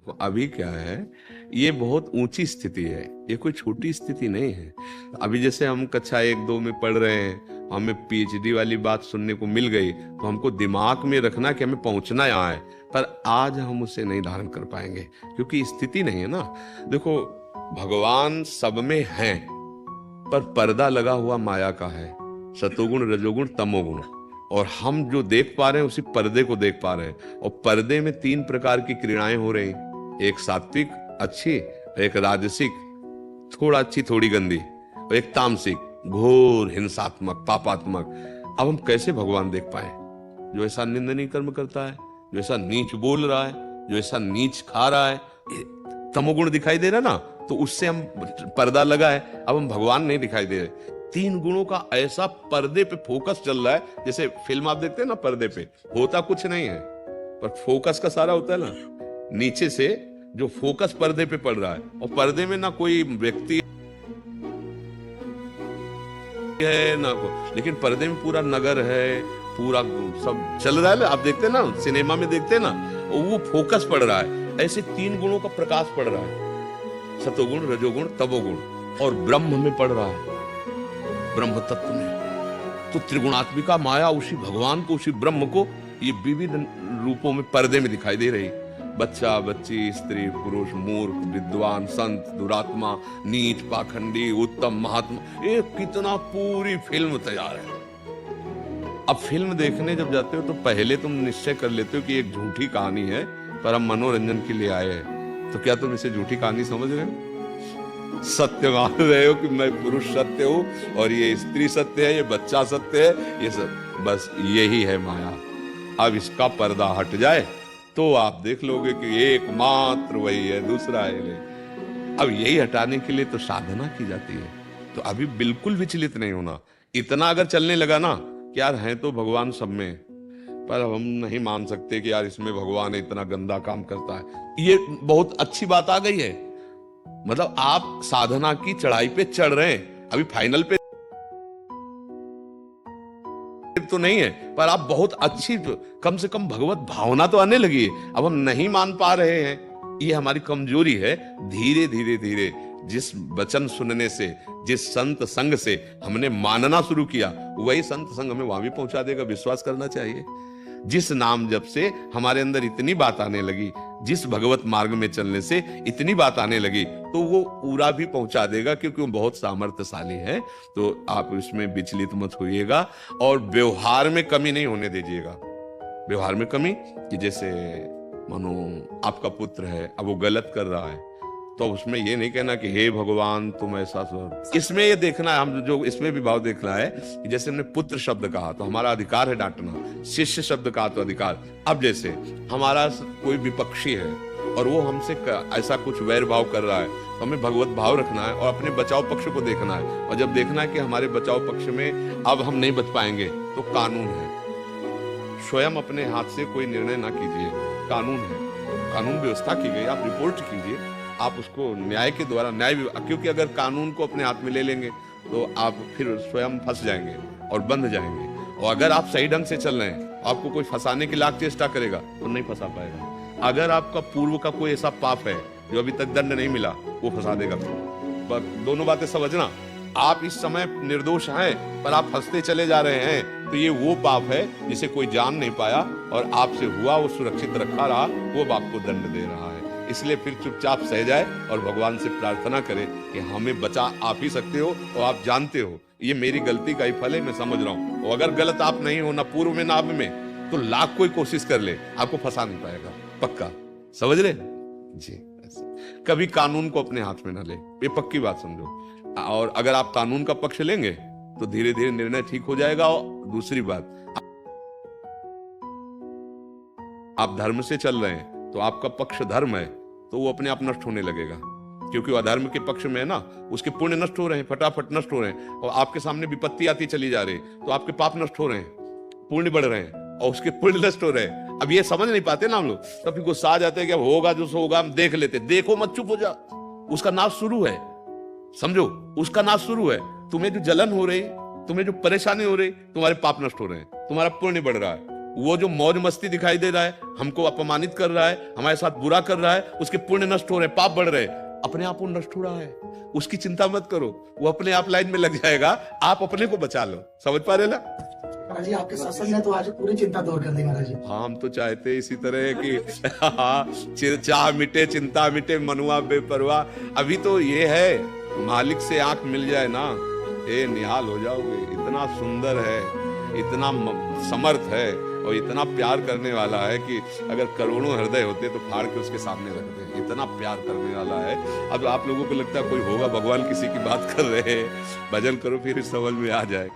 तो अभी क्या है, ये बहुत ऊंची स्थिति है, ये कोई छोटी स्थिति नहीं है। अभी जैसे हम कक्षा 1-2 में पढ़ रहे हैं, हमें पीएचडी वाली बात सुनने को मिल गई, तो हमको दिमाग में रखना कि हमें पहुंचना यहाँ है, पर आज हम उसे नहीं धारण कर पाएंगे क्योंकि स्थिति नहीं है ना। देखो, भगवान सब में है, पर पर्दा लगा हुआ माया का है, सतोगुण रजोगुण तमोगुण, और हम जो देख पा रहे हैं उसी पर्दे को देख पा रहे हैं। और पर्दे में 3 प्रकार की क्रीड़ाएं हो रही, एक सात्विक अच्छी, एक राजसिक थोड़ा अच्छी थोड़ी गंदी, और एक तामसिक घोर हिंसात्मक पापात्मक। अब हम कैसे भगवान देख पाए? जो ऐसा निंदनीय कर्म करता है, जो ऐसा नीच बोल रहा है, जो ऐसा नीच खा रहा है, तमोगुण दिखाई दे रहा ना, तो उससे हम पर्दा लगा है, अब हम भगवान नहीं दिखाई दे रहे। 3 गुणों का ऐसा पर्दे पे फोकस चल रहा है, जैसे फिल्म आप देखते हैं ना, पर्दे पे होता कुछ नहीं है, पर फोकस का सारा होता है ना, नीचे से जो फोकस पर्दे पे पड़ रहा है, और पर्दे में ना कोई व्यक्ति है ना को, लेकिन पर्दे में पूरा नगर है, पूरा सब चल रहा है ना, आप देखते हैं ना, सिनेमा में देखते हैं ना, वो फोकस पड़ रहा है। ऐसे 3 गुणों का प्रकाश पड़ रहा है, सतोगुण रजोगुण तमोगुण, और ब्रह्म में पड़ रहा है, ब्रह्म तत्व में। तो त्रिगुणात्मिका माया उसी भगवान को, उसी ब्रह्म को ये विविध रूपों में पर्दे में दिखाई दे रही। बच्चा बच्ची, स्त्री पुरुष, मूर्ख विद्वान, संत दुरात्मा, नीच पाखंडी, उत्तम महात्मा, ये कितना पूरी फिल्म तैयार है। अब फिल्म देखने जब जाते हो तो पहले तुम निश्चय कर लेते हो कि एक झूठी कहानी है, पर हम मनोरंजन के लिए आए हैं। तो क्या तुम इसे झूठी कहानी समझ रहे हो? सत्य मान रहे हो कि मैं पुरुष सत्य हूं और ये स्त्री सत्य है, ये बच्चा सत्य है, ये सब बस यही है माया। अब इसका पर्दा हट जाए तो आप देख लोगे कि एकमात्र वही है, दूसरा है नहीं। अब यही हटाने के लिए तो साधना की जाती है। तो अभी बिल्कुल विचलित नहीं होना। इतना अगर चलने लगा ना कि यार है तो भगवान सब में, पर हम नहीं मान सकते कि यार इसमें भगवान इतना गंदा काम करता है, ये बहुत अच्छी बात आ गई है। मतलब आप साधना की चढ़ाई पे चढ़ रहे हैं, अभी फाइनल पे तो नहीं है, पर आप बहुत अच्छी, कम से कम भगवत भावना तो आने लगी है। अब हम नहीं मान पा रहे हैं, ये हमारी कमजोरी है। धीरे धीरे धीरे जिस वचन सुनने से, जिस संत संग से हमने मानना शुरू किया, वही संत संग हमें वहां भी पहुंचा देगा। विश्वास करना चाहिए। जिस नाम जप से हमारे अंदर इतनी बात आने लगी, जिस भगवत मार्ग में चलने से इतनी बात आने लगी, तो वो पूरा भी पहुंचा देगा, क्योंकि वो बहुत सामर्थ्यशाली है। तो आप इसमें विचलित मत होइएगा और व्यवहार में कमी नहीं होने दीजिएगा। व्यवहार में कमी कि जैसे मानो आपका पुत्र है, अब वो गलत कर रहा है, तो उसमें ये नहीं कहना कि हे भगवान तुम ऐसा सब। इसमें ये देखना है, हम जो इसमें भी भाव देखना है कि जैसे हमने पुत्र शब्द कहा तो हमारा अधिकार है डांटना, शिष्य शब्द कहा तो अधिकार। अब जैसे हमारा कोई विपक्षी है और वो हमसे ऐसा कुछ वैर भाव कर रहा है, तो हमें भगवत भाव रखना है और अपने बचाव पक्ष को देखना है। और जब देखना है कि हमारे बचाव पक्ष में अब हम नहीं बच पाएंगे, तो कानून है। स्वयं अपने हाथ से कोई निर्णय ना कीजिए, कानून है, कानून व्यवस्था की गई, आप रिपोर्ट कीजिए, आप उसको न्याय के द्वारा, क्योंकि अगर कानून को अपने हाथ में ले लेंगे तो आप फिर स्वयं फंस जाएंगे और बंध जाएंगे। और अगर आप सही ढंग से चल रहे हैं, आपको कोई फंसाने की लाख चेष्टा करेगा तो नहीं फंसा पाएगा। अगर आपका पूर्व का कोई ऐसा पाप है जो अभी तक दंड नहीं मिला, वो फंसा देगा। दोनों बातें समझना। आप इस समय निर्दोष हैं, पर आप फंसते चले जा रहे हैं, तो ये वो पाप है जिसे कोई जान नहीं पाया और आपसे हुआ, वो सुरक्षित रखा रहा, वो आपको दंड दे रहा है। इसलिए फिर चुपचाप सह जाए और भगवान से प्रार्थना करें कि हमें बचा आप ही सकते हो, और आप जानते हो ये मेरी गलती का ही फल है, मैं समझ रहा हूँ। और अगर गलत आप नहीं हो, ना पूर्व में ना अब में, तो लाख कोई कोशिश कर ले, आपको फंसा नहीं पाएगा, पक्का। समझ रहे जी? कभी कानून को अपने हाथ में ना ले, ये पक्की बात समझो। और अगर आप कानून का पक्ष लेंगे तो धीरे धीरे निर्णय ठीक हो जाएगा। और दूसरी बात, आप धर्म से चल रहे हैं तो आपका पक्ष धर्म है, तो वो अपने आप नष्ट होने लगेगा, क्योंकि वो अधर्म के पक्ष में है ना, उसके पुण्य नष्ट हो रहे हैं, फटाफट नष्ट हो रहे हैं। और आपके सामने विपत्ति आती चली जा रही, तो आपके पाप नष्ट हो रहे हैं, पुण्य बढ़ रहे हैं, और उसके पुण्य नष्ट हो रहे हैं। अब ये समझ नहीं पाते ना हम लोग, तो फिर गुस्सा आ जाते हैं कि होगा जो होगा, हम देख लेते। देखो मत, चुप हो जा, उसका नाश शुरू है, समझो, उसका नाश शुरू है। तुम्हें जो जलन हो रही, तुम्हें जो परेशानी हो रही, तुम्हारे पाप नष्ट हो रहे हैं, तुम्हारा पुण्य बढ़ रहा है। वो जो मौज मस्ती दिखाई दे रहा है, हमको अपमानित कर रहा है, हमारे साथ बुरा कर रहा है, उसके पुण्य नष्ट हो रहे, पाप बढ़ रहे, अपने आप वो नष्ट हो रहा है, उसकी चिंता मत करो, वो अपने आप लाइन में लग जाएगा, आप अपने को बचा लो। समझ पा रहे ना महाराज जी? आपके सत्संग ने तो आज पूरी चिंता दूर कर दी महाराज जी। हाँ, हम तो चाहते हैं इसी तरह कि हाँ, चाह मिटे चिंता मिटे मनुआ बेपरवाह। अभी तो ये है, मालिक से आंख मिल जाए ना, ए निहाल हो जाओगे। इतना सुंदर है, इतना समर्थ है और इतना प्यार करने वाला है कि अगर करोड़ों हृदय होते तो फाड़ के उसके सामने रख दे, इतना प्यार करने वाला है। अब आप लोगों को लगता है कोई होगा, भगवान किसी की बात कर रहे हैं, भजन करो फिर इस समझ में आ जाए।